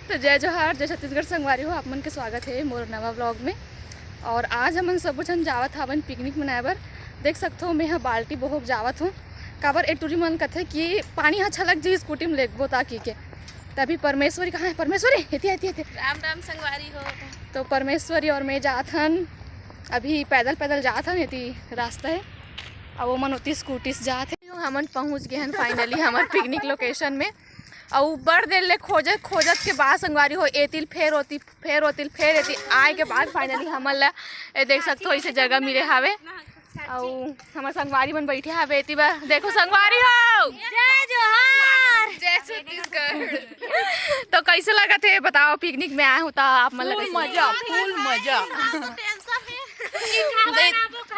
तो जय जोहार जय छत्तीसगढ़ संगवारी हो आप मन के स्वागत है मोर नवा ब्लॉग में। और आज हमन सब जन जावत हवन पिकनिक मनाए बर। देख सकते हो मैं यहाँ बाल्टी बोहोक जावत हूँ काबर ए टूरी मन कथे कि पानी अच्छा लग जी स्कूटी में लेगबो ताकि के तभी परमेश्वरी कहाँ है परमेश्वरी इति इति राम राम संगवारी हो। तो परमेश्वरी और मैं जात हन अभी पैदल पैदल जात हन इति रास्ता है और वो मन होती स्कूटी से जात है। हमन पहुँच गए हन फाइनली हमारे पिकनिक लोकेशन में और बड़ देर ले खोजत खोजत के बाद संगवारी हो एतिल फेर होती फेर एती आए के बाद फाइनली हमन ला देख सकते हो इसे जगह मिले हावे और हमारे संगवारी मन बैठे हावे एती बा देखो संगवारी हो जय जोहार जय छत्तीसगढ़। तो कैसे लगा थे बताओ पिकनिक में आए होता आप मन लगा फुल मजा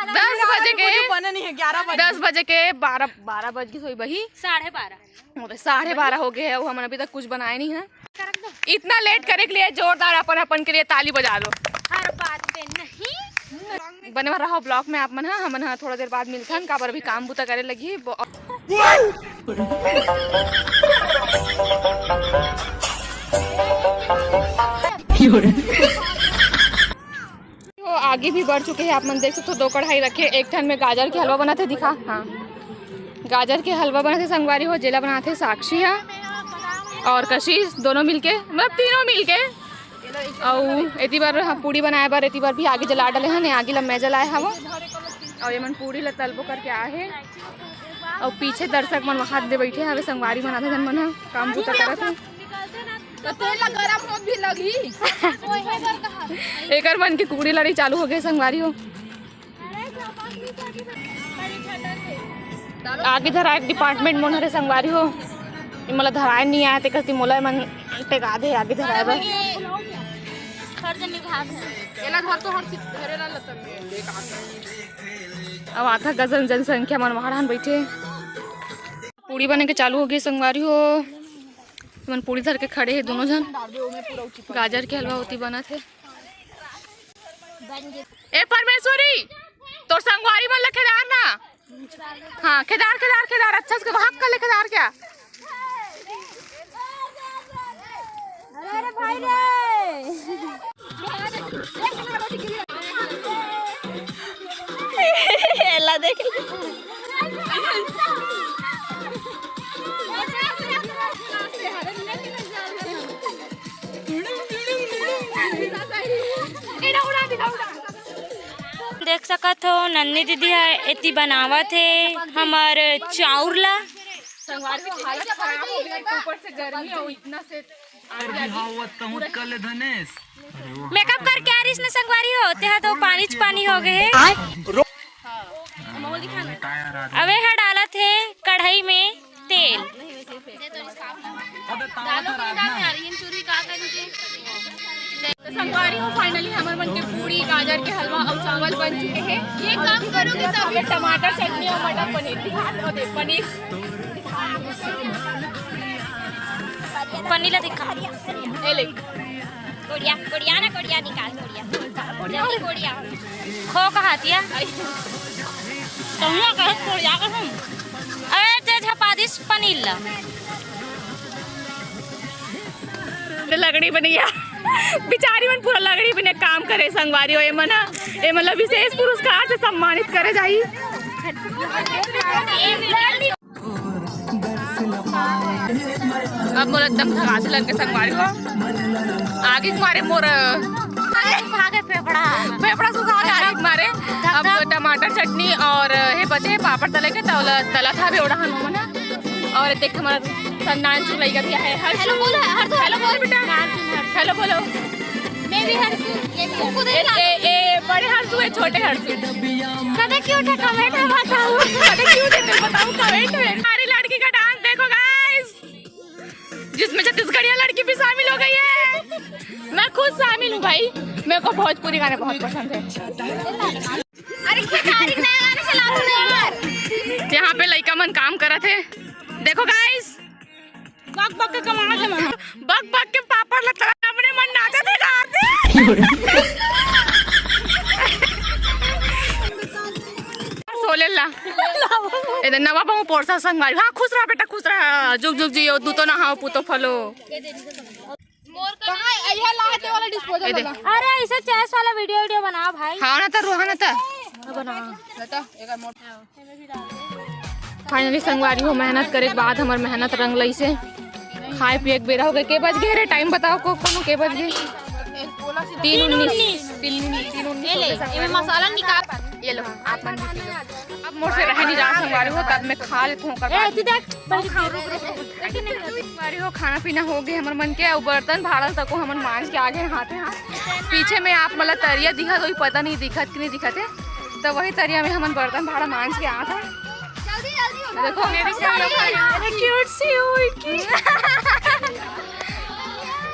10 बजे के बने नहीं है 11 बजे 10 बजे के 12 बज की सोई बही 12:30 12:30 हो गए है वो हम अभी तक कुछ बनाए नहीं है। इतना लेट करे के लिए जोरदार अपन के लिए ताली बजा दो। हर बात पे नहीं बने हुआ रहो ब्लॉक में आप मन है हमन थोड़ा देर बाद मिलते हैं काबर अभी काम बुता करे लगी। तो आगे भी बढ़ चुके हैं आप मन देख सकते हो 2 कढ़ाई रखे एक ठन में गाजर के हलवा बनाते दिखा। हाँ गाजर के हलवा बनाते संगवारी हो जेला बनाते साक्षी है और कशिश दोनों मिलके मतलब तीनों मिलके और एती बार हाँ पूड़ी बनाए बार एती बार भी आगे जला डाले हैं आगे लम्बे जलाए हवो और ये मन पूड़ी ला तलबो करके आए है और पीछे दर्शक मन वहाँ दे बैठे हवे संगवारी मन आधे जन मन काम बूता करत है तो तेल गरम हो भी लगी एक मन की कुड़ी लड़ी चालू हो गई संगवारी हो। आगे धरा एक डिपार्टमेंट मन हरे संगवारी हो मोला धराए नहीं आया ते कति मोला मन टेका दे आगे धराए बर एला घर तो हर धरेला लतन अब आधा गजन जनसंख्या मन वहाँ बैठे पूड़ी बने के चालू हो गई संगवारी हो मन पूरी धर के खड़े हैं दोनों जन गाजर के हलवा होती बना थे। ए परमेश्वरी तो संगवारी मन खेदार ना हाँ खेदार अच्छा से भाग कर ले खेदार क्या अरे भाई रे एला देख देख सकत हो नन्नी दीदी है एती बनावत है हमार चाउर ला संगवारी को हालत खराब हो गई ऊपर से गर्मी और इतना से मेकअप करके आ रही इसने संगवारी होते हैं तो पानी हो गए अबे है डाला थे कढ़ाई में तेल तो संगवारी हो फाइनली हमारे मन के पूरी गाजर के हलवा और चावल बन चुके हैं। ये काम करोगे तब ये टमाटर चटनी और मटर पनीर दिखा दे पनीर ला दिखा ए ले कोड़िया निकाल कोड़िया खो कहातिया तुमने कहे कोड़िया का हम अरे ते झपादिस पनीर ला लगड़ी बनिया बिचारी मन पूरा लगड़ी बने काम करे संगवारी हो ए मन विशेष पुरस्कार से सम्मानित करे जाई। अब मोर एकदम थका से लग के संगवारी हो आगे मारे मोर भागे फेफड़ा सुखा के आगे मारे अब टमाटर चटनी और हे बचे पापड़ तले के तला था बेवड़ा हनुमान और देख हमारा सन्नान चू लई गया है हेलो बोल बेटा हेलो बोलो मैं भी हरसू ये भी खुद ए बड़े हरसू है छोटे हरसू कदे क्यों उठा कमेंट में बताओ कदे क्यों देते बताओ कमेंट में। हमारी लड़की का डांस देखो गाइस जिसमें छत्तीसगढ़िया लड़की भी शामिल हो गई है। मैं खुद शामिल हूँ भाई मेरे को भोजपुरी गाने बहुत पसंद है। अरे खिलाड़ी नया गाने चला रहे यार यहाँ पे लड़का मन काम करा थे देखो गाइस बक के कमा थे बक के पापड़ लगा अपने मन नाचा थे सोले ला इधर नवा बहु पोरसा संगवारी हाँ खुश रहा बेटा खुश रहा जुग जुग जियो दूतो ना हाँ पुतो फलो मोर डिस्पोजल दे। वाला अरे ऐसे चेस वाला वीडियो बनाओ भाई। हाँ ना तो रोहा ना तो रहता एकर मोट फाइनली संगवारी हो मेहनत करे के बाद हमर मेहनत रंग लई से खाए पिए के बेरा हो गए। के बज गए रे टाइम बताओ को कोनो के बज गए 3:19 ये मसाला निकाल ये लो आप मन भी पी लो। अब मोर से रह नहीं रहा संगवारी हो तब मैं खा लेता हूँ ए तू देख संगवारी हो खाना पीना हो गए हमर मन के और बर्तन भाड़ल तक हमर मांझ के आगे हाथे हाथ पीछे में आप मतलब तरिया दिखा तो पता नहीं दिखत कि नहीं दिखत है तो वही तरिया में हमन बर्तन भाड़ा मांझ के आ था। देखो क्यूट सी हुई की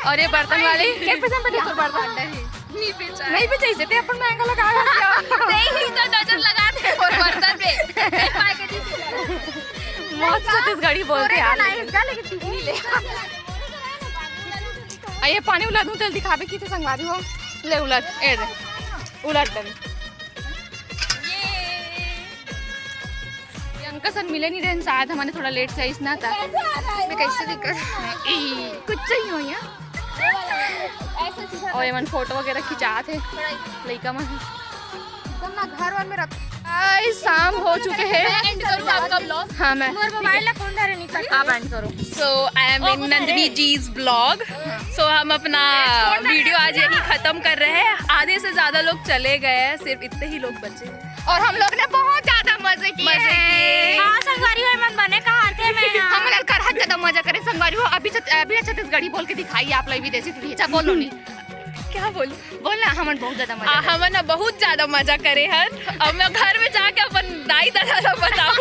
और ये बर्तन वाले क्या पसंद पड़ी तो बर्तन नहीं बेचा इसे ते अपन महंगा लगा नहीं तो नजर लगा दे और बर्तन पे मौत छत्तीसगढ़ी बोलते यार ये पानी उला दूं जल्दी खाबे की तो संगवारी हो ले उलट ए दे उलट दे अंकल मिले नहीं रहे शायद हमारे थोड़ा लेट से इसना था मैं कैसे दिक्कत कुछ चाहिए हो यहाँ और मन फोटो वगैरह खिंचा थे लड़का मन ना घर वर में रख शाम हो चुके हैं। एंड करूं आपका ब्लॉग। हाँ मैं मोबाइल ला फोन धरे नहीं आप एंड करो। So I am in Nandini ji's blog. So हम अपना वीडियो आज यही खत्म कर रहे हैं। आधे से ज्यादा लोग चले गए हैं, सिर्फ इतने ही लोग बचे और हम लोग ने बहुत ज्यादा मजे किए। हां संगवारी हो मन बने कहां थे मैं हम लोग कर हद ज्यादा मजा करे संगवारी हो। अभी छत्तीसगढ़ी बोल के दिखाइए आप लोग विदेशी टूरी अच्छा बोलो नहीं क्या बोलूं बोलना हमन बहुत ज्यादा मजा हम ना बहुत ज्यादा मजा करे हन। अब मैं घर में जाके अपन दाई दादा को बताऊं।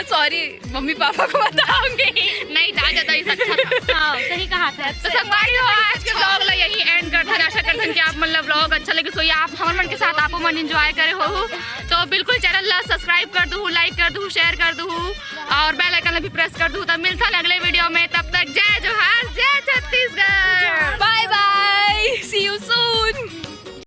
सॉरी मम्मी पापा को बताऊंगी नहीं दादा तो इस अच्छा था। हां सही कहा था। तो संगवारी हो आज के ब्लॉग ला यही एंड करते हैं। आशा करते हैं कि आप मतलब ब्लॉग अच्छा लगे तो ये आप हमर मन के साथ आप मन एंजॉय करे हो तो बिल्कुल चैनल ला सब्सक्राइब कर दू लाइक कर दू शेयर कर दू और बेल आइकन भी प्रेस कर दू। तब मिलता है अगले वीडियो में तब तक जय